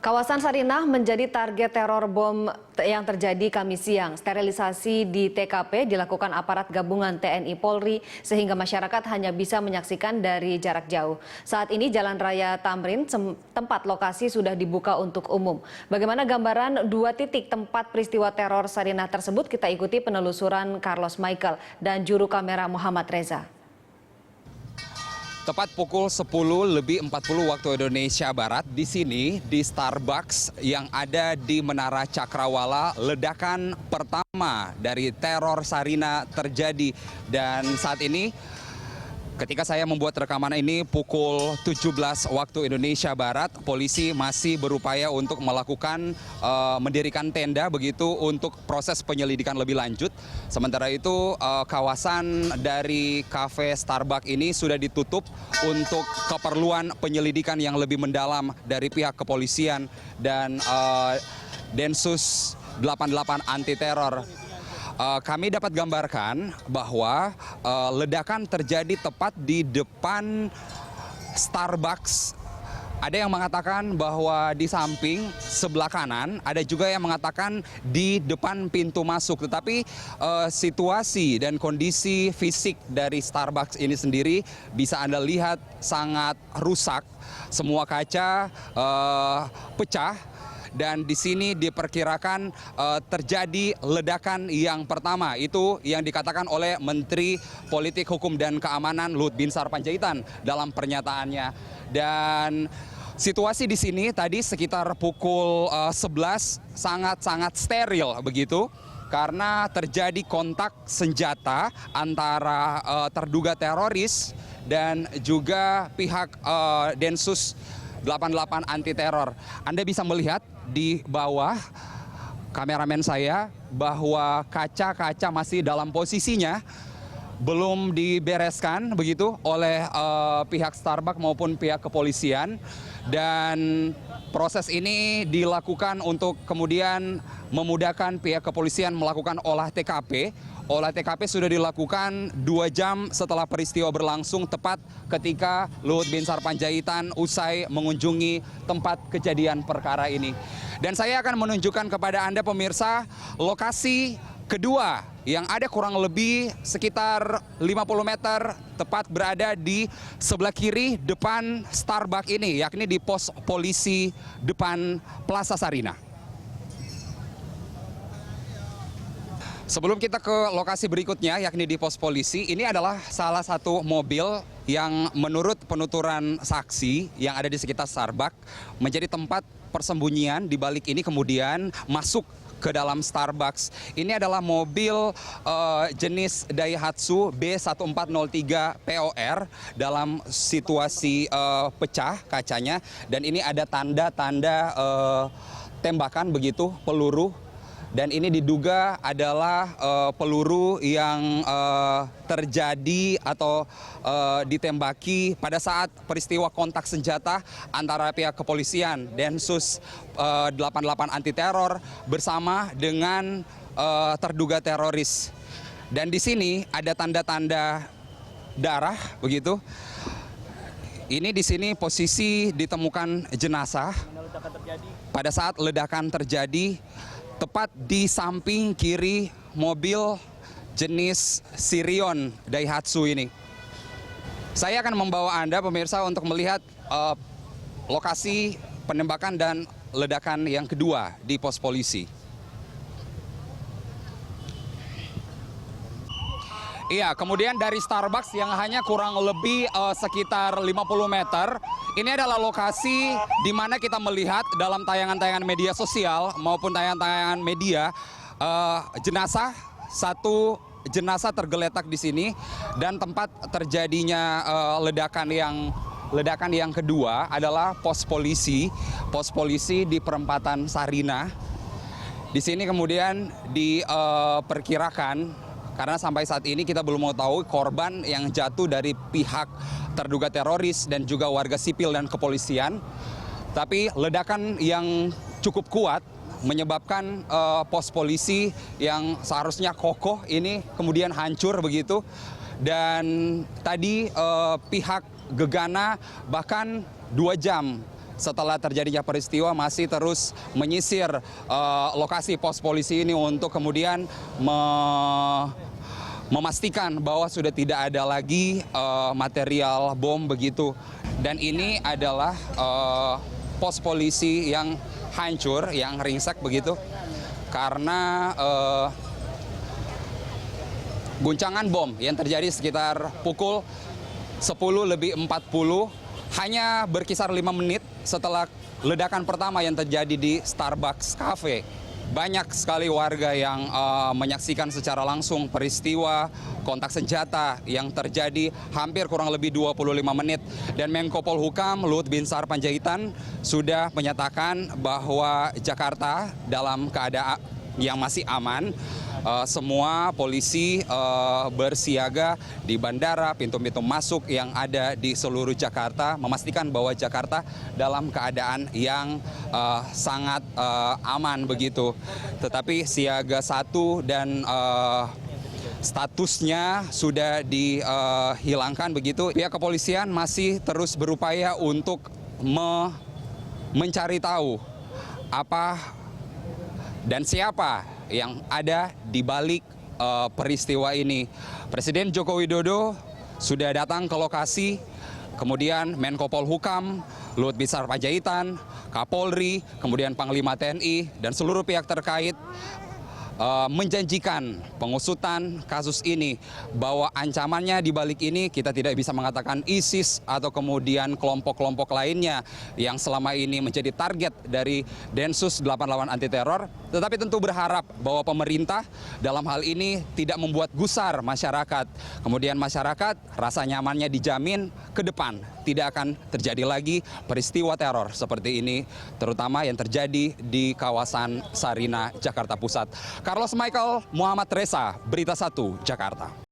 Kawasan Sarinah menjadi target teror bom yang terjadi Kamis siang. Sterilisasi di TKP dilakukan aparat gabungan TNI Polri sehingga masyarakat hanya bisa menyaksikan dari jarak jauh. Saat ini Jalan Raya Tamrin, tempat lokasi sudah dibuka untuk umum. Bagaimana gambaran dua titik tempat peristiwa teror Sarinah tersebut? Kita ikuti penelusuran Carlos Michael dan juru kamera Muhammad Reza. Tepat pukul 10:40 waktu Indonesia Barat, di sini di Starbucks yang ada di Menara Cakrawala, ledakan pertama dari teror Sarinah terjadi. Dan saat ini ketika saya membuat rekaman ini pukul 17 waktu Indonesia Barat, polisi masih berupaya untuk melakukan mendirikan tenda begitu untuk proses penyelidikan lebih lanjut. Sementara itu kawasan dari kafe Starbucks ini sudah ditutup untuk keperluan penyelidikan yang lebih mendalam dari pihak kepolisian dan Densus 88 anti teror. Kami dapat gambarkan bahwa ledakan terjadi tepat di depan Starbucks. Ada yang mengatakan bahwa di samping sebelah kanan, ada juga yang mengatakan di depan pintu masuk. Tetapi situasi dan kondisi fisik dari Starbucks ini sendiri bisa Anda lihat sangat rusak. Semua kaca pecah. Dan di sini diperkirakan terjadi ledakan yang pertama, itu yang dikatakan oleh Menteri Politik Hukum dan Keamanan Luhut Binsar Panjaitan dalam pernyataannya. Dan situasi di sini tadi sekitar pukul 11 sangat-sangat steril begitu, karena terjadi kontak senjata antara terduga teroris dan juga pihak Densus 88 anti teror. Anda bisa melihat di bawah kameramen saya bahwa kaca-kaca masih dalam posisinya, belum dibereskan begitu oleh pihak Starbucks maupun pihak kepolisian. Dan proses ini dilakukan untuk kemudian memudahkan pihak kepolisian melakukan olah TKP. Olah TKP sudah dilakukan 2 jam setelah peristiwa berlangsung, tepat ketika Luhut Binsar Panjaitan usai mengunjungi tempat kejadian perkara ini. Dan saya akan menunjukkan kepada Anda pemirsa lokasi kedua yang ada kurang lebih sekitar 50 meter, tepat berada di sebelah kiri depan Starbucks ini, yakni di pos polisi depan Plaza Sarinah. Sebelum kita ke lokasi berikutnya, yakni di pos polisi, ini adalah salah satu mobil yang menurut penuturan saksi yang ada di sekitar Starbucks menjadi tempat persembunyian. Di balik ini kemudian masuk ke dalam Starbucks. Ini adalah mobil jenis Daihatsu B1403 POR dalam situasi pecah kacanya. Dan ini ada tanda-tanda tembakan begitu, peluru. Dan ini diduga adalah peluru yang terjadi atau ditembaki pada saat peristiwa kontak senjata antara pihak kepolisian Densus 88 anti teror bersama dengan terduga teroris. Dan di sini ada tanda-tanda darah begitu. Ini di sini posisi ditemukan jenazah pada saat ledakan terjadi. Tepat di samping kiri mobil jenis Sirion Daihatsu ini. Saya akan membawa Anda pemirsa untuk melihat lokasi penembakan dan ledakan yang kedua di pos polisi. Iya, kemudian dari Starbucks yang hanya kurang lebih sekitar 50 meter, ini adalah lokasi di mana kita melihat dalam tayangan-tayangan media sosial maupun tayangan-tayangan media satu jenazah tergeletak di sini, dan tempat terjadinya ledakan yang kedua adalah pos polisi di perempatan Sarinah. Di sini kemudian diperkirakan, karena sampai saat ini kita belum mau tahu korban yang jatuh dari pihak terduga teroris dan juga warga sipil dan kepolisian. Tapi ledakan yang cukup kuat menyebabkan pos polisi yang seharusnya kokoh ini kemudian hancur begitu. Dan tadi pihak Gegana bahkan 2 jam setelah terjadinya peristiwa masih terus menyisir lokasi pos polisi ini untuk kemudian memastikan bahwa sudah tidak ada lagi material bom begitu. Dan ini adalah pos polisi yang hancur, yang ringsek begitu, karena guncangan bom yang terjadi sekitar pukul 10:40 hanya berkisar 5 menit setelah ledakan pertama yang terjadi di Starbucks Cafe. Banyak sekali warga yang menyaksikan secara langsung peristiwa kontak senjata yang terjadi hampir kurang lebih 25 menit. Dan Menko Polhukam Luhut Binsar Panjaitan sudah menyatakan bahwa Jakarta dalam keadaan yang masih aman. Semua polisi bersiaga di bandara, pintu-pintu masuk yang ada di seluruh Jakarta, memastikan bahwa Jakarta dalam keadaan yang sangat aman begitu. Tetapi siaga 1 dan statusnya sudah dihilangkan begitu. Pihak kepolisian masih terus berupaya untuk mencari tahu apa dan siapa yang ada di balik peristiwa ini. Presiden Joko Widodo sudah datang ke lokasi, kemudian Menko Polhukam, Luhut Binsar Panjaitan, Kapolri, kemudian Panglima TNI, dan seluruh pihak terkait menjanjikan pengusutan kasus ini, bahwa ancamannya di balik ini kita tidak bisa mengatakan ISIS atau kemudian kelompok-kelompok lainnya yang selama ini menjadi target dari Densus 88 anti teror, tetapi tentu berharap bahwa pemerintah dalam hal ini tidak membuat gusar masyarakat. Kemudian masyarakat rasa nyamannya dijamin ke depan tidak akan terjadi lagi peristiwa teror seperti ini, terutama yang terjadi di kawasan Sarinah, Jakarta Pusat. Carlos Michael Muhammad Reza, Berita 1, Jakarta.